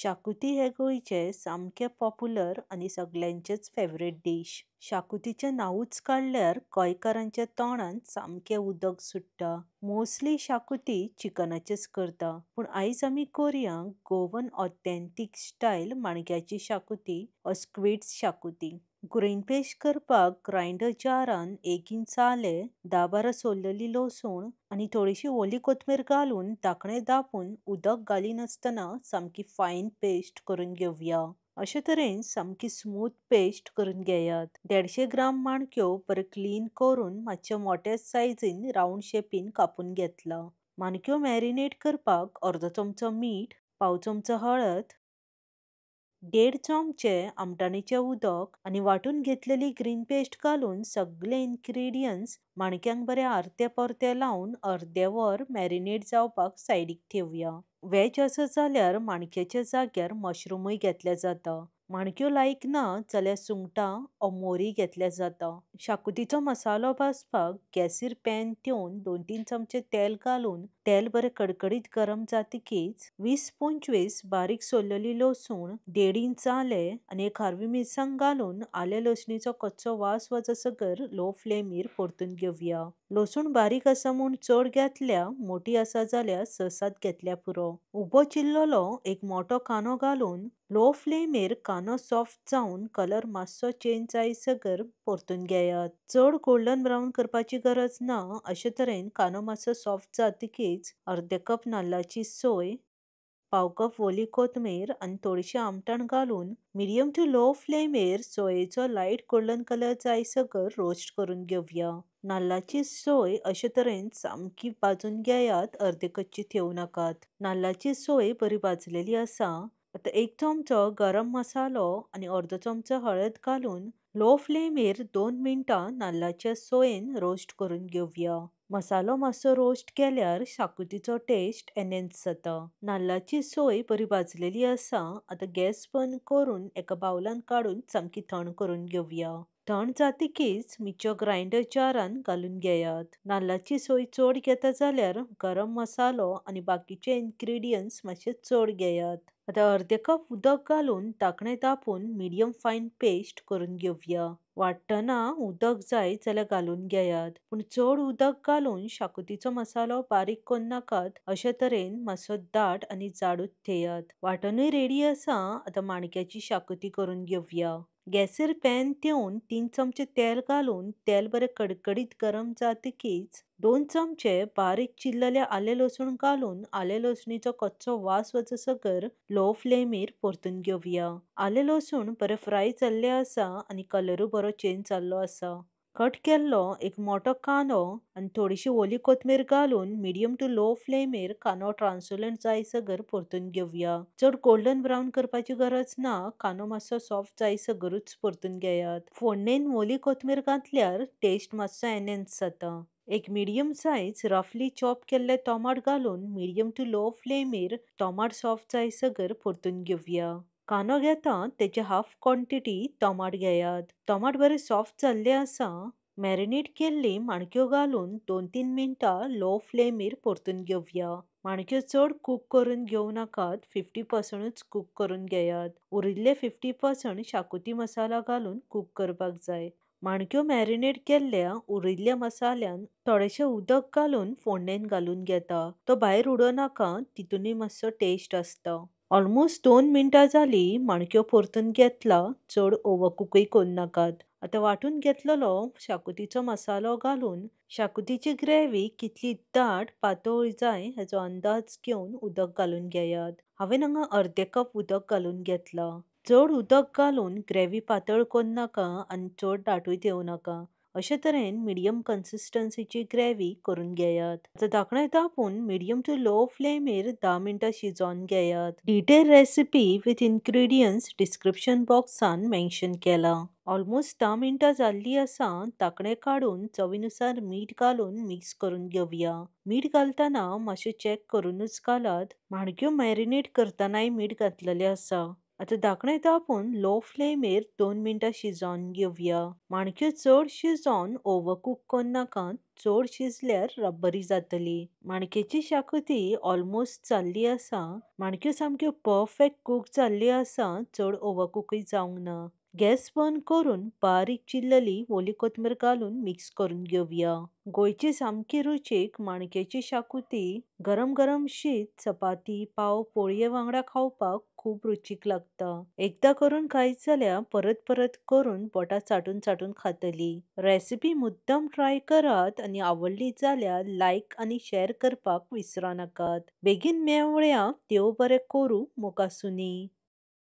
शाकुती हे गोंयचे सामके पॉप्युलर आणि सगळ्यांचेच फेवरेट डिश. शाकुतीचें नांवच काडल्यार गोंयकारांच्या तोंडांत सामकें उदक सुट्टा. मोस्टली शाकुती चिकनाचेच करता, पूण आयज आमी करुया गोवन ऑथेंटीक स्टायल माणक्याची शाकुती वा स्क्विड्स शाकुती. ग्रीन पेस्ट करपाक ग्राइंडर जारान 1 इंच आलें, 10-12 सोललेली लसूण आणि थोडीशी ओली कोथमीर घालून धाकणे धांपून उदक घालिनासतना सामकी फायन पेस्ट करून घेवया. अशे तरेन सामकी स्मूथ पेस्ट करून घेयात. 150 ग्राम माणक्यो बरे क्लीन करून मातशे मोठ्या सायझीन राउंड शेपीन कापून घेतला. माणक्यो मॅरिनेट करपाक अर्दो चमचो मीठ, पाव चमचो हळद, 1.5 चमचे आमटाणीचे उदक आणि वाटून घेतलेली ग्रीन पेस्ट घालून सगळे इन्ग्रेडियंट्स माणक्यांक बरे आरते परते लावन अर्दे वर मॅरिनेट जावपाक सायडीक ठेवया. वेज आसा जाल्यार माणक्याच्या जाग्यार मशरूमय घेतले जाता. माणक्यो लायक ना जाल्यार सुंगटां वा मोरी घेतले जाता. शाकुतीचो मसालो भाजपाक गॅसीर पॅन ठेवून 2-3 चमचे तेल घालून तेल बरे कडकडीत गरम जातकीच 20-25 बारीक सोललेली लसूण, 1.5 इंच आलें आणि एक हरवी मिरसांग घालून आले लसणीचो कच्चो वास वचसकर लो फ्लेमीर परतून घेवया. लसूण बारीक आसा म्हूण चड घेतल्या, मोठी आसा जाल्यार 6-7 घेतल्या पुरो. उबो चिरलेलो एक मोठो कांदो घालून लो फ्लेमीर कांदो सॉफ्ट जावन कलर मातसो चेंज जायसकर परतून घेयात. चड गोल्डन ब्राउन करपाची गरज ना. अशे तरेन कांदो मातसो सॉफ्ट जातकीच अर्दे कप नाल्लाची सोय, पाव कप ओली कोथमीर आणि थोडीशी आमटाण घालून मिडियम टू लो फ्लेमीर सोयेचो लाईट गोल्डन कलर जायसकर रोस्ट करून घेवया. नाल्लाची सोय अशे तरेन सामकी भाजून घेयात, अर्दे कच्ची ठेवू नाकात. नाल्लाची सोय बरी भाजलेली आसा. आता 1 चमचो गरम मसालो आणि अर्दो चमचो हळद घालून लो फ्लेमीर 2 मिनिटां नाल्लाच्या सोयेन रोस्ट करून घेवया. मसालो मातसो रोस्ट केल्यार शाकुतीचो टेस्ट एनहान्स जाता. नाल्लाची सोय बरी भाजलेली आसा. आता गॅस बंद करून एका बाउलान काढून सामकी थंड करून घेवया. थंड जातकीच मिक्सचर ग्राइंडर जारान घालून घेयात. नाल्लाची सोय चड घेता जाल्यार गरम मसालो आणि बाकीचे इन्ग्रेडियंट्स मातशे चड घेयात. आता अर्दे कप उदक घालून धाकणे धांपून मिडियम फायन पेस्ट करून घेवया. वाटतना उदक जाय जाल्यार घालून घेयात, पूण चड उदक घालून शाकुतीचो मसालो बारीक करून नाकात. अशे तरेन मातसो दाट आणि जाडूच थेयात. वाटणूय रेडी आसा. आता माणक्याची शाकुती करून घेवया. गॅसीर पॅन ठेवून 3 चमचे तेल घालून तेल बरे कडकडीत गरम जातकीच 2 चमचे बारीक चिरलेले आले लसूण घालून आले लसणीचो कच्चो वास वचसकर लो फ्लेमीर परतून घेवया. आले लसूण बरे फ्राय जाल्ले आसा आणि कलरूय बरो चेंज जाल्लो आसा. कट केल्लो एक मोठो कांदो आणि थोडीशी ओली कोथमीर घालून मिडियम टू लो फ्लेमीर कांदो ट्रान्सलंट जायसकर परतून घेवया. चड गोल्डन ब्राउन करपाची गरज ना. कांदो मातसो सॉफ्ट जायसकरूच परतून घेयात. फोडणेन ओली कोथमीर घातल्यार टेस्ट मातसो एनहान्स जाता. एक मिडियम साइज रफली चॉप केल्ले टोमाट घालून मिडियम टू लो फ्लेमीर टोमाट सॉफ्ट जायसकर परतून घेवया. कांदो घेता तेचे हाफ क्वांटिटी टोमाट घेयात. टोमाट बरे सॉफ्ट जाल्ले आसा. मॅरिनेट केल्ली माणक्यो घालून 2-3 मिनिटां लो फ्लेमीर परतून घेवया. माणक्यो चड कूक करून घेवं नाकात. 50%च कूक करून घेयात. उरिल्ले 50% शाकुती मसाला घालून कूक करपाक जाय. माणक्यो मॅरिनेट केल्ल्या उरिल्ल्या मसाल्यान थोडेशें उदक घालून फोडणेन घालून घेता. तो भायर उडो नाका, तितूनय मातसो टेस्ट आसता. ऑलमोस्ट 2 मिनिटां जाली. माणक्यो परतून घेतला. चड ओव्हरकूकय करून नाकात. आता वाटून घेतलेलो शाकुतीचो मसालो घालून शाकुतीची ग्रेव्ही कितली दाट पातळ जाय हाचो अंदाज घेवन उदक घालून घेयात. हांवें हांगा अर्दे कप उदक घालून घेतला. चड उदक घालून ग्रेव्ही पातळ करून नाका आणि चड दाटूय ठेवू नाका. अशे तरेन मिडियम कन्सिस्टन्सीची ग्रेव्ही करून घेयात. आता धाकणे धांपून मिडियम टू लो फ्लेमीर 10 मिनिटां शिजोवन घेयात. Detail recipe with ingredients description बॉक्सान मेन्शन केला. ऑलमोस्ट 10 मिनिटां जाल्ली आसा. धाकणे काढून चवीनुसार मीठ घालून मिक्स करून घेवया. मीठ घालतना मातशें चेक करूनच घालात. माणक्यो मॅरिनेट करतनाय मीठ घातलेलें आसा. आता धाकणे तापोवन लो फ्लेमेर 2 मिनटां शिजोवन घेवया. माणक्यो चड शिजोवन ओव्हरकूक करनाकात, चड शिजल्यार बरी जातली. माणक्याची शाकोती ऑलमोस्ट जाल्ली आसा. माणक्यो सामक्यो परफेक्ट कूक जाल्ली आसा, चड ओव्हरकूकय जावंक ना. गॅस बंद करून बारीक चिल्लली ओली कोथमीर घालून मिक्स करून घेवया. गोंयची सामकी रुचीक माणक्याची शाकुती गरम गरम शीत, चपाती, पाव, पोळये वांगडा खावपाक खूप रुचीक लागता. एकदा करून खायत जाल्यार परत परत करून पोटात चाटून चाटून खातली. रेसिपी मुद्दाम ट्राय करात आणि आवडली जाल्यार लायक आणि शेअर करपाक विसरू नाकात. बेगीन मेवळ्या, देव बरें करूं, मोगासुनी.